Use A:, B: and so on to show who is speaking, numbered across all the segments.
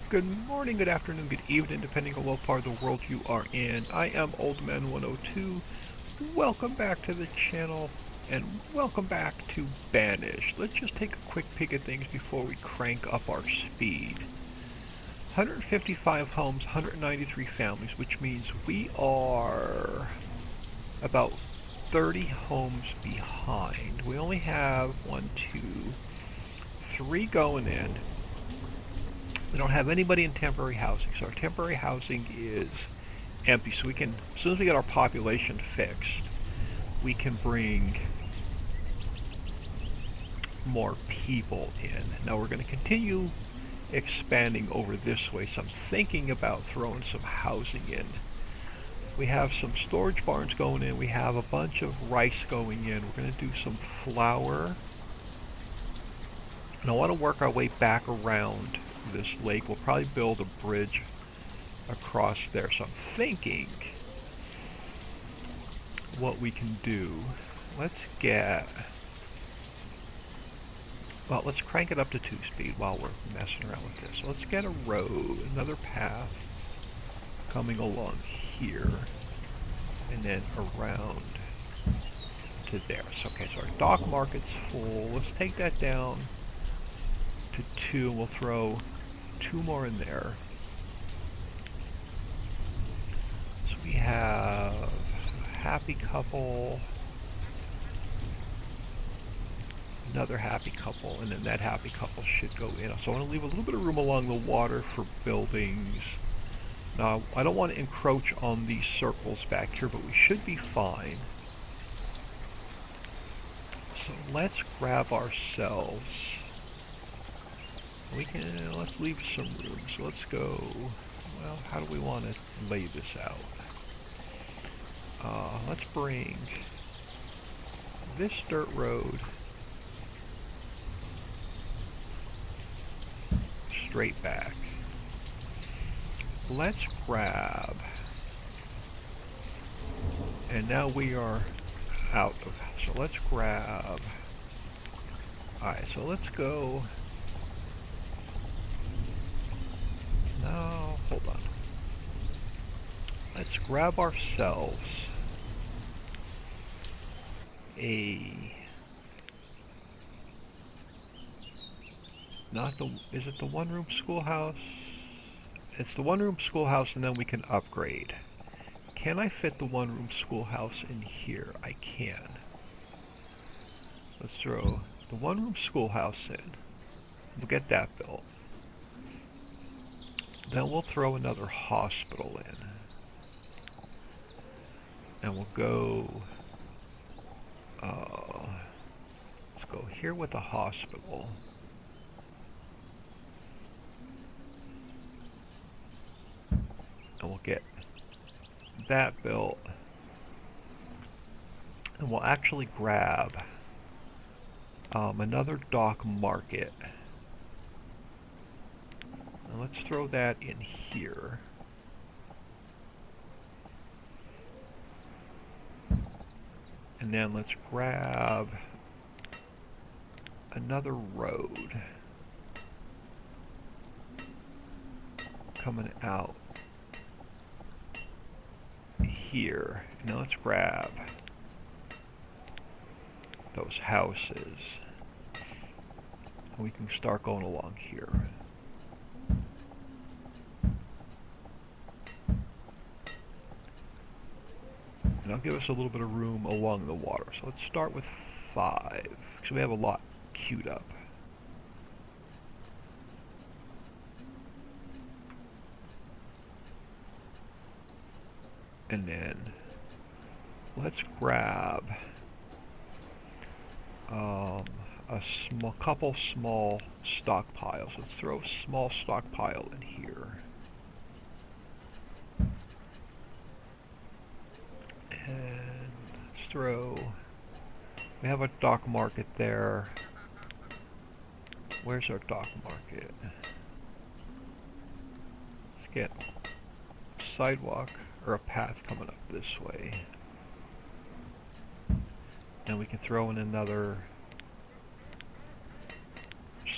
A: Good morning, good afternoon, good evening, depending on what part of the world you are in. I am OldMan102. Welcome back to the channel, and welcome back to Banished. Let's just take a quick peek at things before we crank up our speed. 155 homes, 193 families, which means we are about 30 homes behind. We only have 3 going in. We don't have anybody in temporary housing, so our temporary housing is empty. So we can, as soon as we get our population fixed, we can bring more people in. Now we're going to continue expanding over this way, so I'm thinking about throwing some housing in. We have some storage barns going in. We have a bunch of rice going in. We're going to do some flour. And I want to work our way back around this lake. We'll probably build a bridge across there. So I'm thinking what we can do. Let's crank it up to 2 speed while we're messing around with this. So let's get a road, another path coming along here, and then around to there. So, okay, so our dock market's full. Let's take that down to 2, and we'll throw 2 more in there. So we have a happy couple, another happy couple, and then that happy couple should go in. So I want to leave a little bit of room along the water for buildings. Now, I don't want to encroach on these circles back here, but we should be fine. So let's grab ourselves. Let's leave some room. So let's go, well, how do we want to lay this out? Let's bring this dirt road straight back. Let's grab, and now we are out of, so let's grab, alright, so let's go, no, hold on. Let's grab ourselves is it the one-room schoolhouse? It's the one-room schoolhouse, and then we can upgrade. Can I fit the one-room schoolhouse in here? I can. Let's throw the one-room schoolhouse in. We'll get that built. Then we'll throw another hospital in. And we'll go, let's go here with a hospital. And we'll get that built. And we'll actually grab another dock market. And let's throw that in here. And then let's grab another road coming out here. And now let's grab those houses. And we can start going along here. And that'll give us a little bit of room along the water. So let's start with 5, because we have a lot queued up. And then let's grab a couple small stockpiles. Let's throw a small stockpile in here. And let's throw, we have a dock market there. Where's our dock market? Let's get a sidewalk or a path coming up this way. And we can throw in another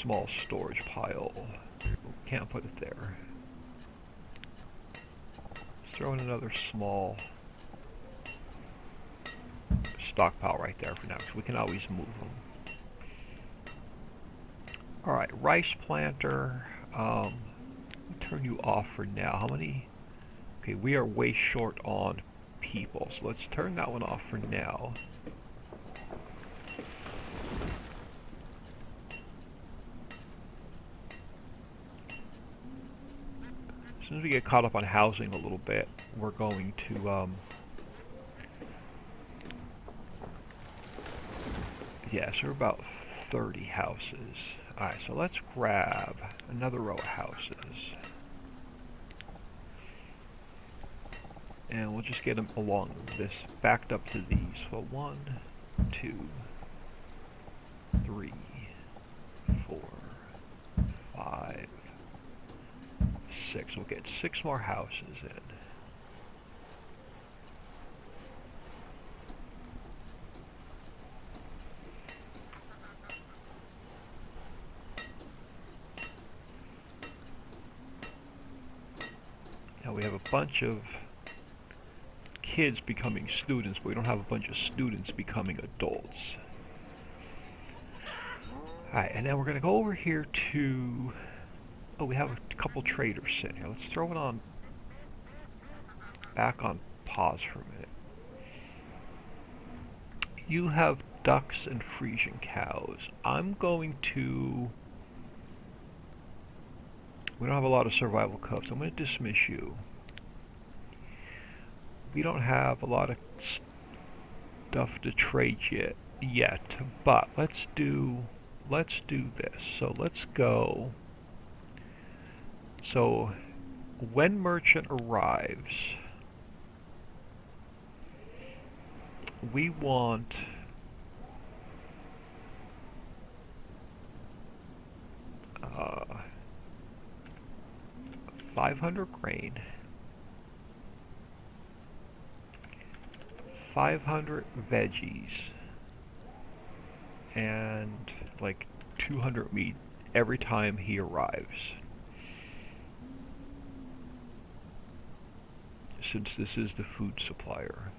A: small storage pile. can't put it there. Let's throw in another small stockpile right there for now, because we can always move them. Alright, rice planter. Let me turn you off for now. How many? Okay, we are way short on people, so let's turn that one off for now. As soon as we get caught up on housing a little bit, we're going to, yeah, so we're about 30 houses. Alright, so let's grab another row of houses. And we'll just get them along this, backed up to these. So 1, 2, 3, 4, 5, 6. We'll get 6 more houses in. Now we have a bunch of kids becoming students, but we don't have a bunch of students becoming adults. Alright, and then we're going to go over here to... Oh, we have a couple traders sitting here. Let's throw it on... back on pause for a minute. You have ducks and Frisian cows. I'm going to... We don't have a lot of survival cubs. I'm going to dismiss you. We don't have a lot of stuff to trade yet, but let's do this. So let's go. So when merchant arrives, we want 500 grain, 500 veggies, and like 200 meat every time he arrives. Since this is the food supplier.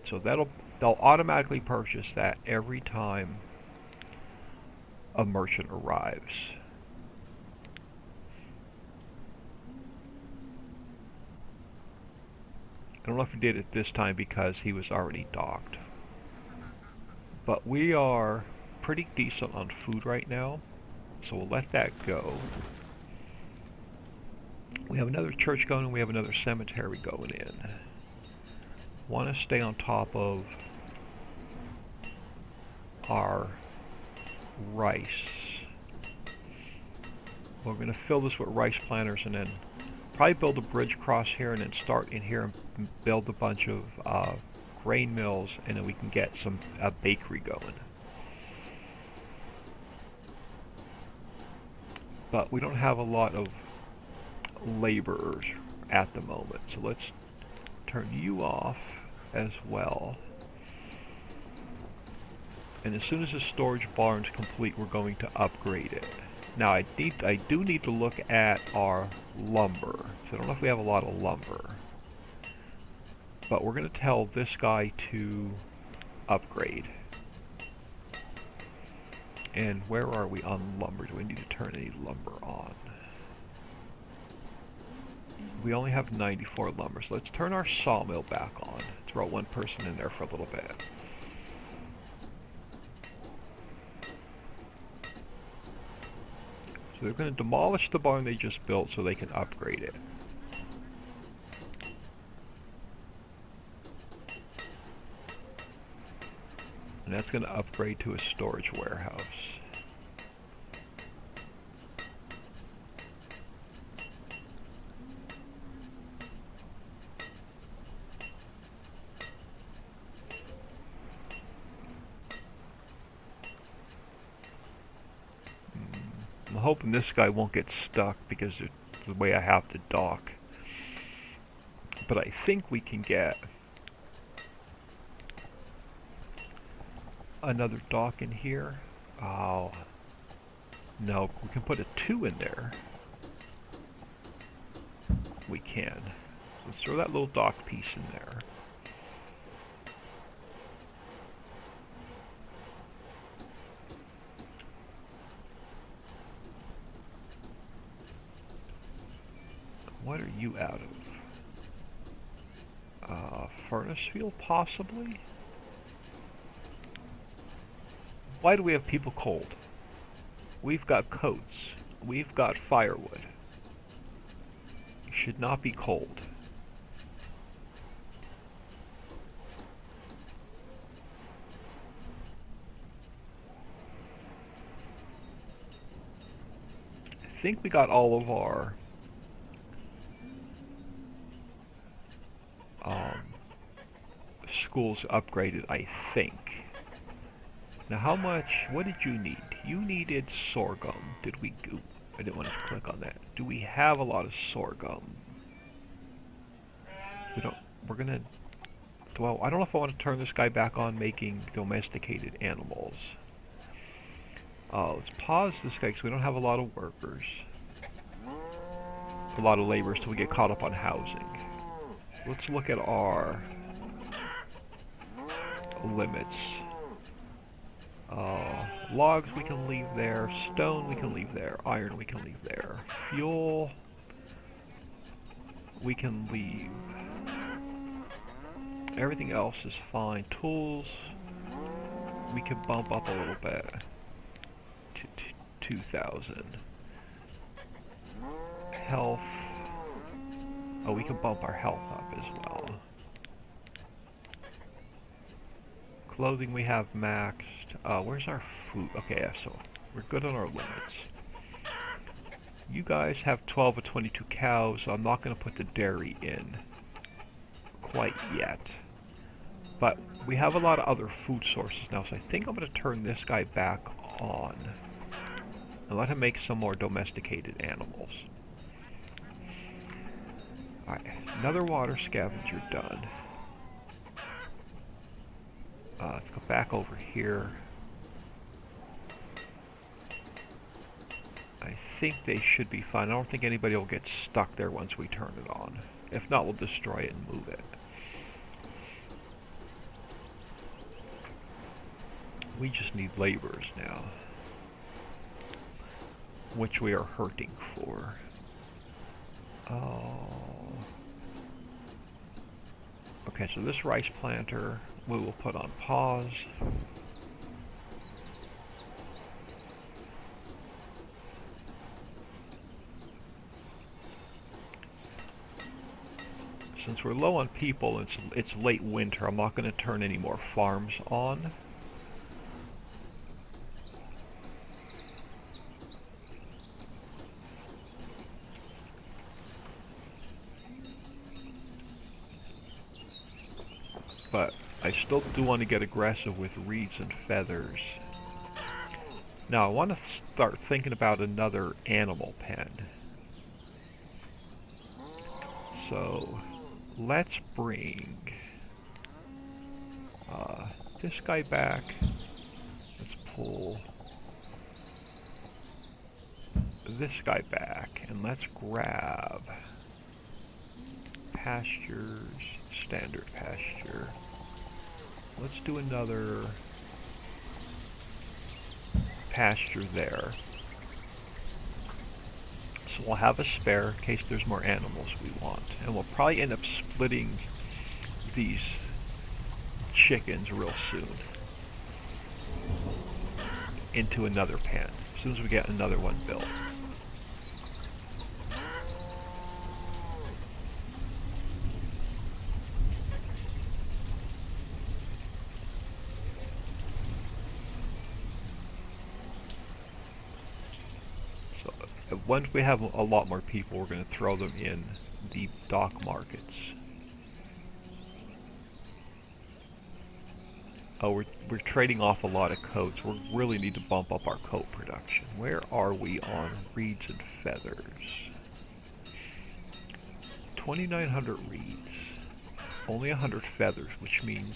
A: So they'll automatically purchase that every time a merchant arrives. I don't know if he did it this time because he was already docked. But we are pretty decent on food right now, so we'll let that go. We have another church going and we have another cemetery going in. Want to stay on top of our rice. We're going to fill this with rice planters and then probably build a bridge across here and then start in here and build a bunch of grain mills, and then we can get some bakery going. But we don't have a lot of laborers at the moment, so let's turn you off as well. And as soon as the storage barn's complete, we're going to upgrade it. Now I do need to look at our lumber. So I don't know if we have a lot of lumber. But we're going to tell this guy to upgrade. And where are we on lumber? Do we need to turn any lumber on? We only have 94 lumber, so let's turn our sawmill back on. Throw one person in there for a little bit. So they're going to demolish the barn they just built so they can upgrade it. And that's going to upgrade to a storage warehouse. I'm hoping this guy won't get stuck because it's the way I have to dock. But I think we can get another dock in here. Oh, no, we can put a 2 in there. we can. Let's throw that little dock piece in there. What are you out of? Furnace field, possibly? Why do we have people cold? We've got coats. We've got firewood. You should not be cold. I think we got all of our schools upgraded, I think. Now how much, what did you need? You needed sorghum. Did we go? I didn't want to click on that. Do we have a lot of sorghum? We don't, we're gonna, well, I don't know if I want to turn this guy back on making domesticated animals. Let's pause this guy because we don't have a lot of workers. A lot of labor till we get caught up on housing. Let's look at our limits. Logs we can leave there, stone we can leave there, iron we can leave there, fuel we can leave. Everything else is fine. Tools we can bump up a little bit to 2,000. Health, oh, we can bump our health up as well. Clothing we have maxed. Where's our food? Okay, yeah, so we're good on our limits. You guys have 12 or 22 cows, so I'm not going to put the dairy in quite yet. But we have a lot of other food sources now, so I think I'm going to turn this guy back on and let him make some more domesticated animals. Alright, another water scavenger done. Let's go back over here. I think they should be fine. I don't think anybody will get stuck there once we turn it on. If not, we'll destroy it and move it. We just need laborers now, which we are hurting for. Oh. Okay, so this rice planter we will put on pause. Since we're low on people, it's late winter, I'm not going to turn any more farms on. But I still do want to get aggressive with reeds and feathers. Now I want to start thinking about another animal pen. So let's bring this guy back. Let's pull this guy back and let's grab pastures, standard pasture. Let's do another pasture there. So we'll have a spare in case there's more animals we want. And we'll probably end up splitting these chickens real soon into another pen, as soon as we get another one built. Once we have a lot more people, we're going to throw them in the dock markets. Oh, we're trading off a lot of coats. We really need to bump up our coat production. Where are we on reeds and feathers? 2,900 reeds. Only 100 feathers, which means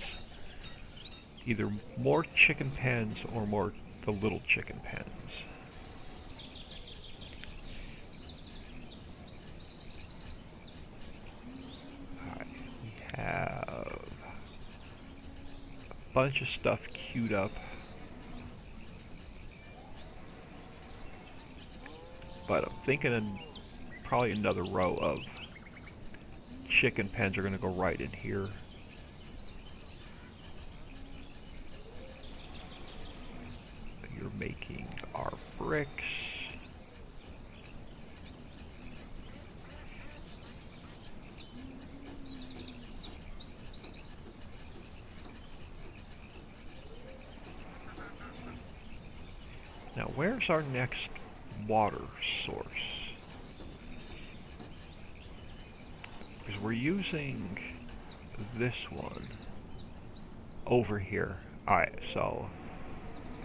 A: either more chicken pens or more the little chicken pens. bunch of stuff queued up. But I'm thinking probably another row of chicken pens are going to go right in here. You're making our bricks. Now, where's our next water source? Because we're using this one over here. Alright, so...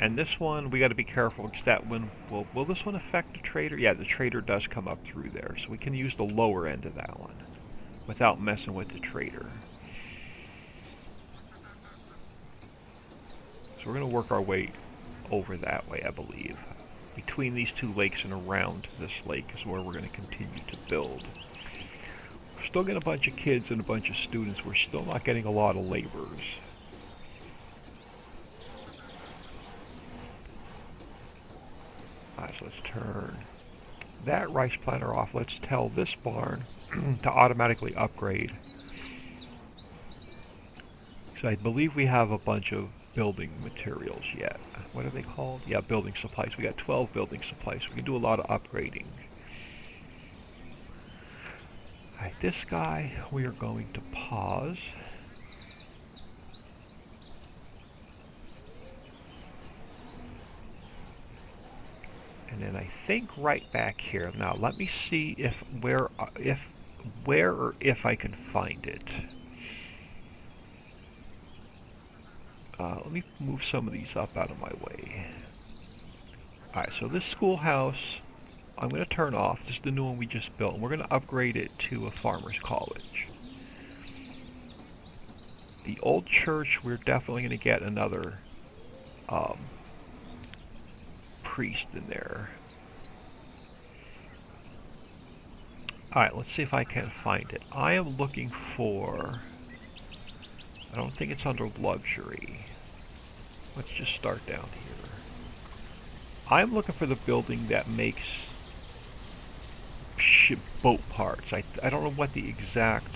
A: And this one, we got to be careful, because that one... Will this one affect the trader? Yeah, the trader does come up through there, so we can use the lower end of that one without messing with the trader. So we're going to work our way over that way, I believe. Between these two lakes and around this lake is where we're going to continue to build. We're still getting a bunch of kids and a bunch of students. We're still not getting a lot of laborers. Alright, so let's turn that rice planter off. Let's tell this barn to automatically upgrade. So I believe we have a bunch of building materials yet. What are they called? Yeah, building supplies. We got 12 building supplies. We can do a lot of upgrading. Alright, this guy we are going to pause. And then I think right back here. Now let me see if where I can find it. Let me move some of these up out of my way. Alright, so this schoolhouse, I'm going to turn off. This is the new one we just built. And we're going to upgrade it to a farmer's college. The old church, we're definitely going to get another priest in there. Alright, let's see if I can find it. I am looking for... I don't think it's under luxury. Let's just start down here. I'm looking for the building that makes boat parts. I don't know what the exact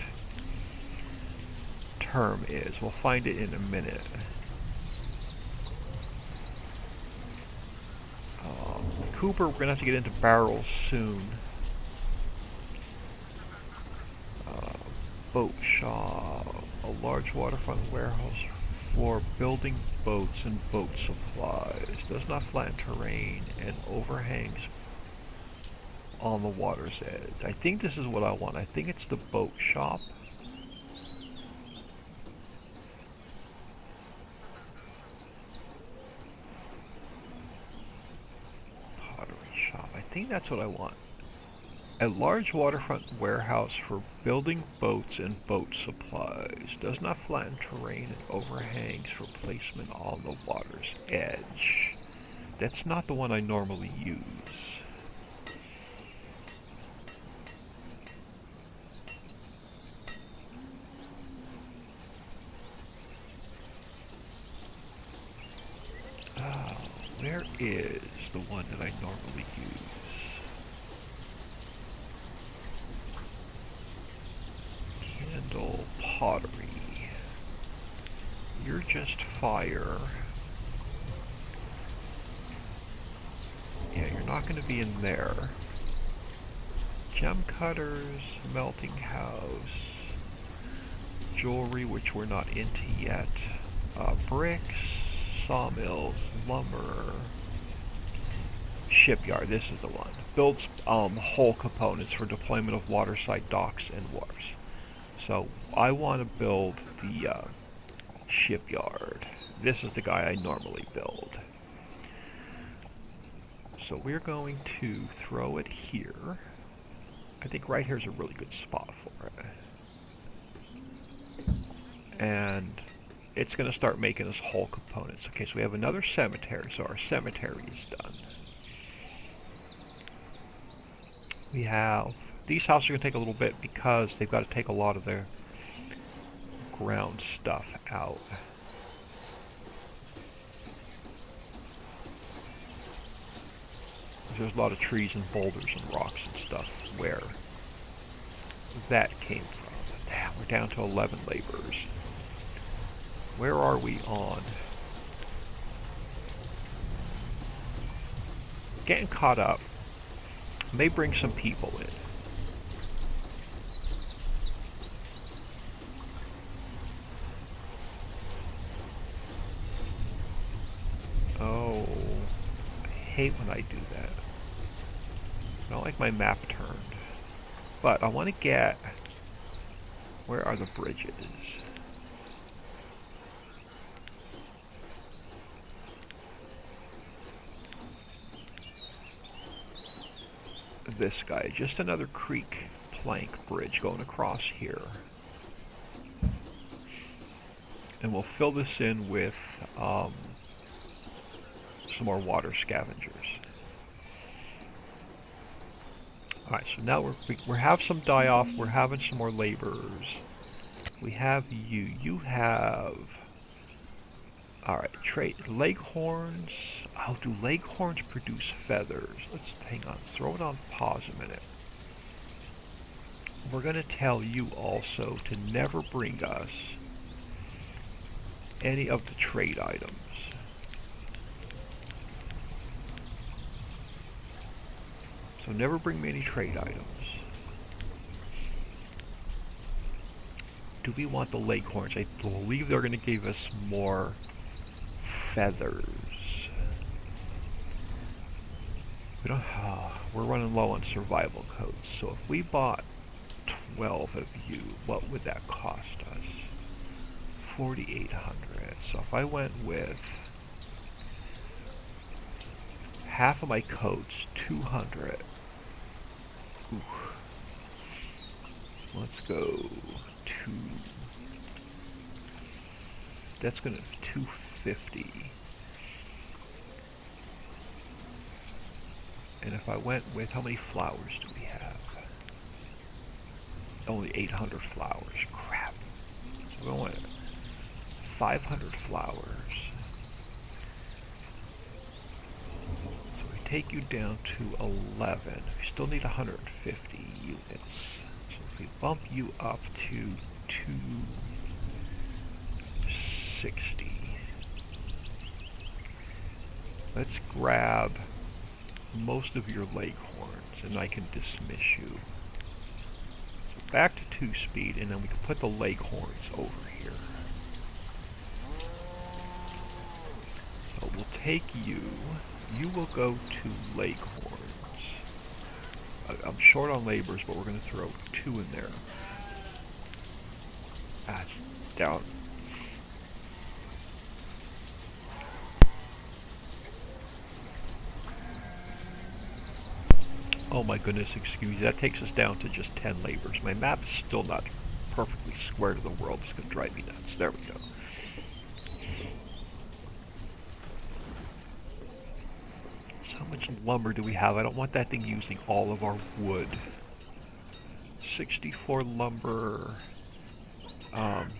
A: term is. We'll find it in a minute. Cooper, we're going to have to get into barrels soon. Boat shop. A large waterfront warehouse for building boats and boat supplies. Does not flatten terrain and overhangs on the water's edge. I think this is what I want. I think it's the boat shop. Pottery shop. I think that's what I want. A large waterfront warehouse for building boats and boat supplies. Does not flatten terrain and overhangs for placement on the water's edge. That's not the one I normally use. Where is the one that I normally use? Candle pottery. You're just fire. Yeah, you're not going to be in there. Gem cutters, melting house, jewelry, which we're not into yet. Bricks, sawmills, lumber, shipyard. This is the one. Builds hull components for deployment of waterside docks and wharves. So I want to build the shipyard. This is the guy I normally build. So we're going to throw it here. I think right here is a really good spot for it. And it's going to start making us hull components. Okay, so we have another cemetery, so our cemetery is done. We have... These houses are going to take a little bit because they've got to take a lot of their ground stuff out. There's a lot of trees and boulders and rocks and stuff where that came from. Damn, we're down to 11 laborers. Where are we on? Getting caught up. May bring some people in. Oh, I hate when I do that. I don't like my map turned. But I want to get... Where are the bridges? This guy. Just another creek plank bridge going across here. And we'll fill this in with some more water scavengers. Alright, so now we have some die-off, we're having some more laborers. We have you. You have... Alright, trait. Leghorns. Oh, do leghorns produce feathers? Let's hang on. Throw it on pause a minute. We're going to tell you also to never bring us any of the trade items. So never bring me any trade items. Do we want the leghorns? I believe they're going to give us more feathers. We don't. We're running low on survival codes. So if we bought 12 of you, what would that cost us? 4,800. So if I went with half of my coats, 200. Oof. Let's go to... That's gonna 250. And if I went with, how many flowers do we have? Only 800 flowers. Crap. So we want 500 flowers. Take you down to 11. We still need 150 units. So if we bump you up to 260. Let's grab most of your leghorns and I can dismiss you. So back to 2 speed and then we can put the leghorns over here. So we'll take you. You will go to leghorns. I'm short on laborers, but we're going to throw 2 in there. Ah, it's down. Oh my goodness, excuse me. That takes us down to just 10 laborers. My map is still not perfectly square to the world. It's going to drive me nuts. There we go. How much lumber do we have? I don't want that thing using all of our wood. 64 lumber.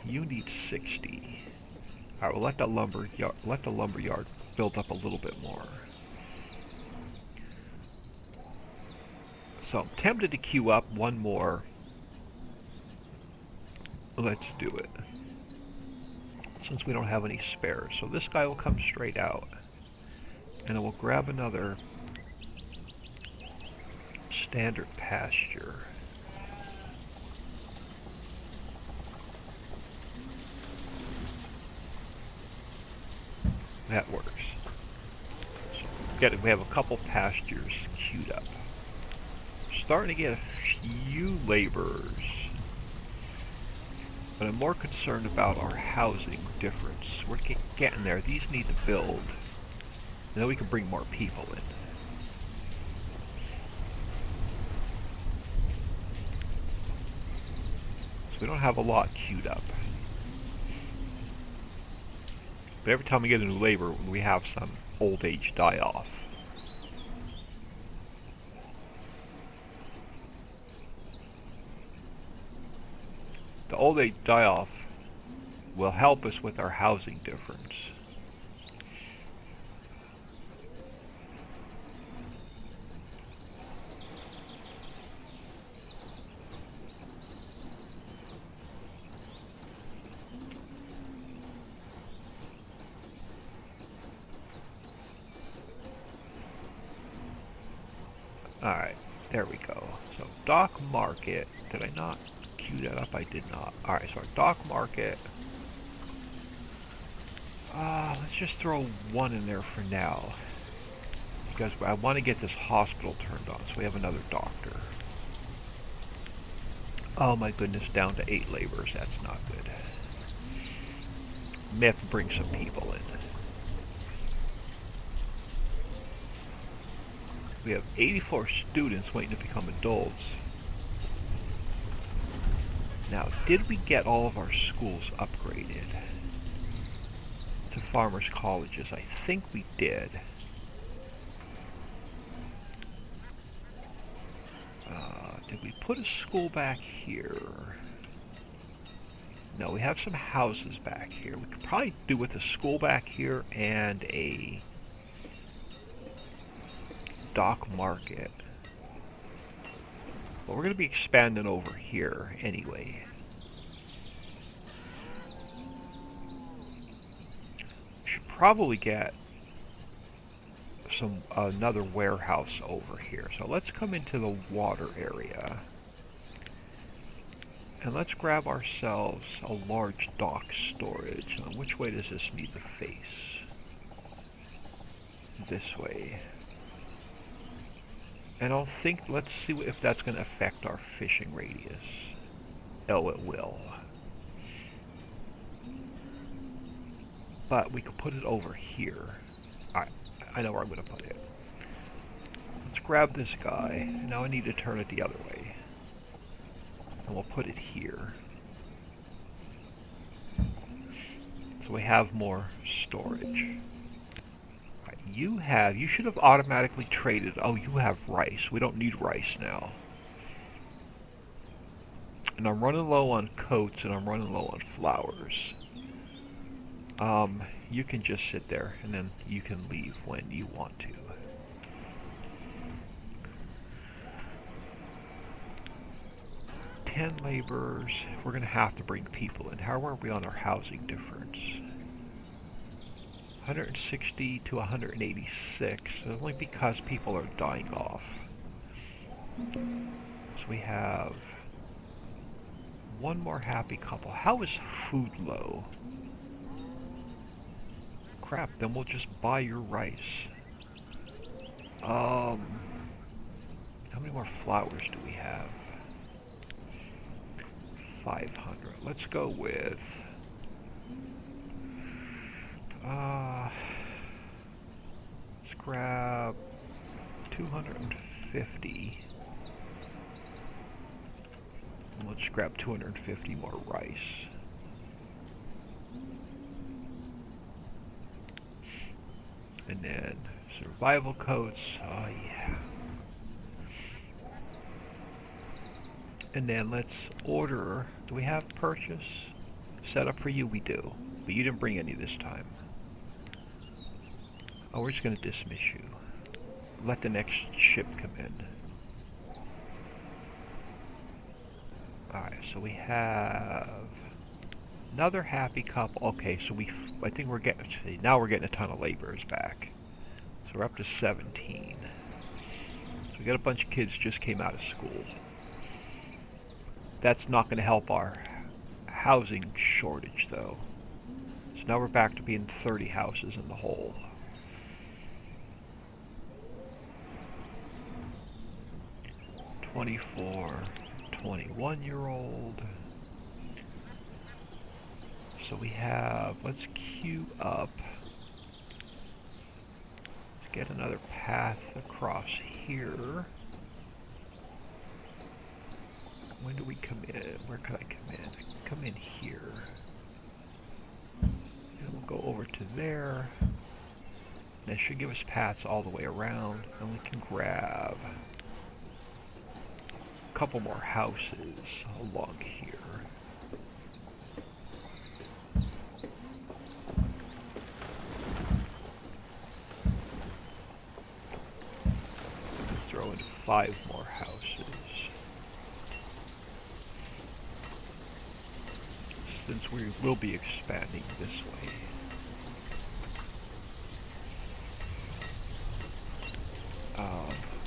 A: You need 60. Alright, we'll let the lumber yard build up a little bit more. So I'm tempted to queue up one more. Let's do it. Since we don't have any spares. So this guy will come straight out. And then we'll grab another standard pasture. That works. So we have a couple pastures queued up. Starting to get a few laborers. But I'm more concerned about our housing difference. We're getting there. These need to build. Then we can bring more people in. So we don't have a lot queued up. But every time we get a new labor, we have some old age die off. The old age die off will help us with our housing difference. Alright, there we go. So, dock market. Did I not queue that up? I did not. Alright, so our dock market. Let's just throw one in there for now. Because I want to get this hospital turned on, so we have another doctor. Oh my goodness, down to 8 laborers. That's not good. May have to bring some people in. We have 84 students waiting to become adults. Now, did we get all of our schools upgraded to farmers' colleges? I think we did. Did we put a school back here? No, we have some houses back here. We could probably do with a school back here and a dock market. But we're going to be expanding over here anyway. We should probably get another warehouse over here. So let's come into the water area. And let's grab ourselves a large dock storage. Now, which way does this need to face? This way. And I'll think, let's see if that's going to affect our fishing radius. Oh, it will. But we could put it over here. I know where I'm going to put it. Let's grab this guy. And now I need to turn it the other way. And we'll put it here. So we have more storage. Right, you should have automatically traded. Oh, you have rice. We don't need rice now. And I'm running low on coats and I'm running low on flowers. You can just sit there and then you can leave when you want to. Ten laborers. We're going to have to bring people in. How are we on our housing difference? 160 to 186. Only because people are dying off. So we have one more happy couple. How is food low? Crap, then we'll just buy your rice. How many more flowers do we have? 500. Let's go with let's grab 250. And let's grab 250 more rice. And then survival coats. Oh yeah. And then let's order. Do we have purchase set up for you? We do. But you didn't bring any this time. Oh, we're just going to dismiss you. Let the next ship come in. Alright, so we have another happy couple. Okay, so I think we're getting, now we're getting a ton of laborers back. So we're up to 17. So we got a bunch of kids just came out of school. That's not going to help our housing shortage, though. So now we're back to being 30 houses in the hole. "24, 21-year-old. So we have, let's queue up. Let's get another path across here. When do we come in? Where could I come in? I can come in here. And we'll go over to there. That should give us paths all the way around. And we can grab a couple more houses along here. Throw in 5 more houses. Since we will be expanding this way.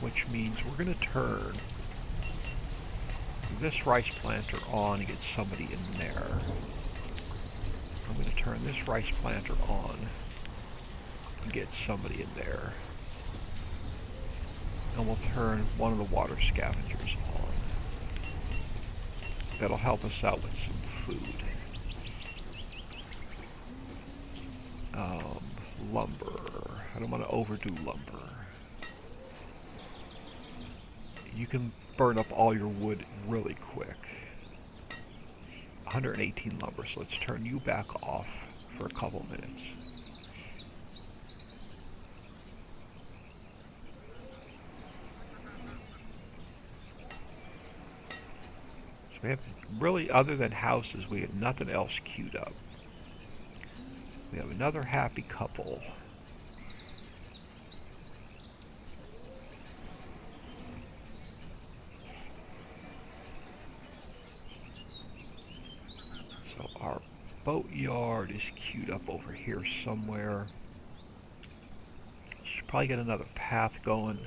A: Which which means we're going to turn this rice planter on and get somebody in there. I'm going to turn this rice planter on and get somebody in there. And we'll turn one of the water scavengers on. That'll help us out with some food. Lumber. I don't want to overdo lumber. You can burn up all your wood really quick. 118 lumber, so let's turn you back off for a couple minutes. So we have really, other than houses, we have nothing else queued up. We have another happy couple. So our boatyard is queued up over here somewhere. Should probably get another path going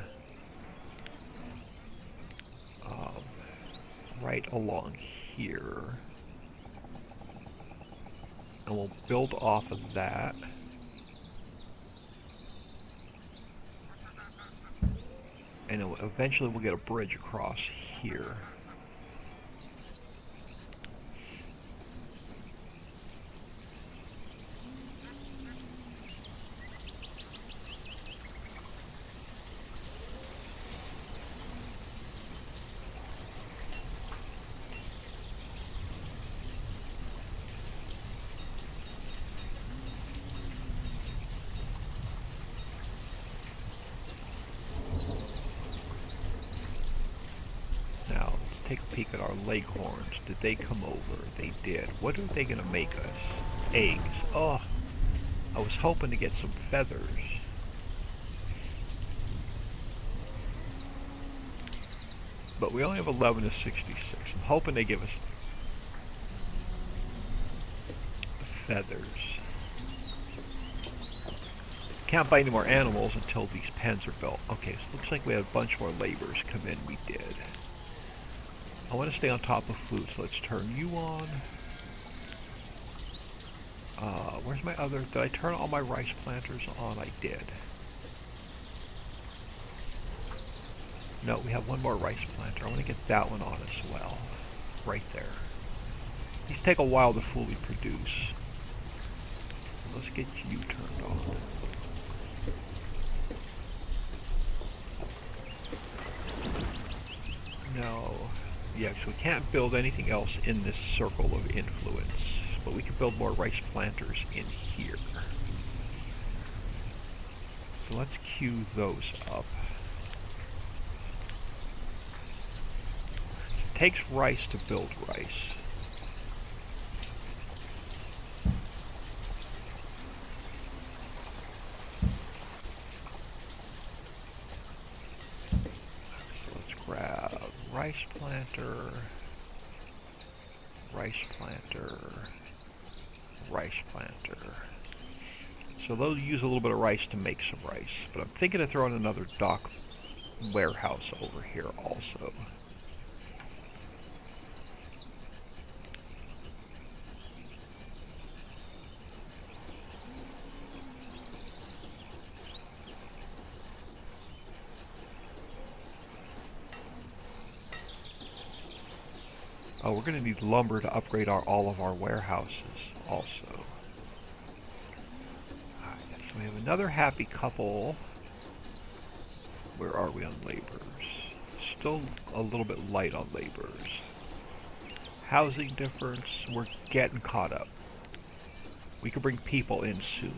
A: right along here. And we'll build off of that. And eventually we'll get a bridge across here. Take a peek at our leghorns. Did they come over? They did. What are they going to make us? Eggs. Oh, I was hoping to get some feathers. But we only have 11 to 66. I'm hoping they give us feathers. Can't buy any more animals until these pens are built. Okay, so it looks like we had a bunch more laborers come in. We did. I want to stay on top of food, so let's turn you on. Where's my other... Did I turn all my rice planters on? I did. No, we have one more rice planter. I want to get that one on as well. Right there. These take a while to fully produce. Let's get you turned on. No. Yeah, so we can't build anything else in this circle of influence, but we can build more rice planters in here. So let's queue those up. It takes rice to build rice. So let's grab rice planter, rice planter, rice planter. So they'll use a little bit of rice to make some rice, but I'm thinking of throwing another dock warehouse over here also. Oh, we're going to need lumber to upgrade all of our warehouses also. Alright, so we have another happy couple. Where are we on laborers? Still a little bit light on laborers. Housing difference, we're getting caught up. We could bring people in soon.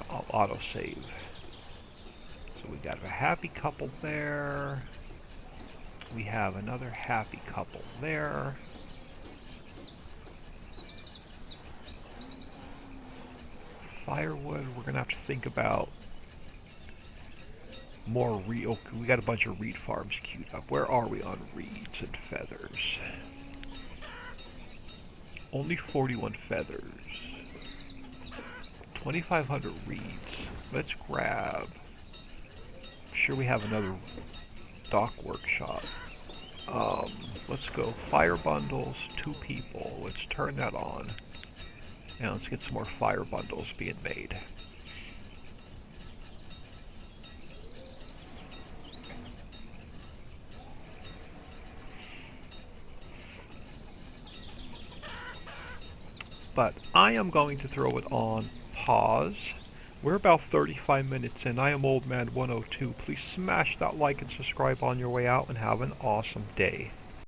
A: I'll autosave. So we got a happy couple there. We have another happy couple there. Firewood, we're gonna have to think about more reed. Oh, we got a bunch of reed farms queued up. Where are we on reeds and feathers? Only 41 feathers. 2,500 reeds. Let's grab sure we have another dock workshop. Let's go fire bundles, 2 people. Let's turn that on. And let's get some more fire bundles being made. But I am going to throw it on pause. We're about 35 minutes in. I am Old Man 102. Please smash that like and subscribe on your way out and have an awesome day.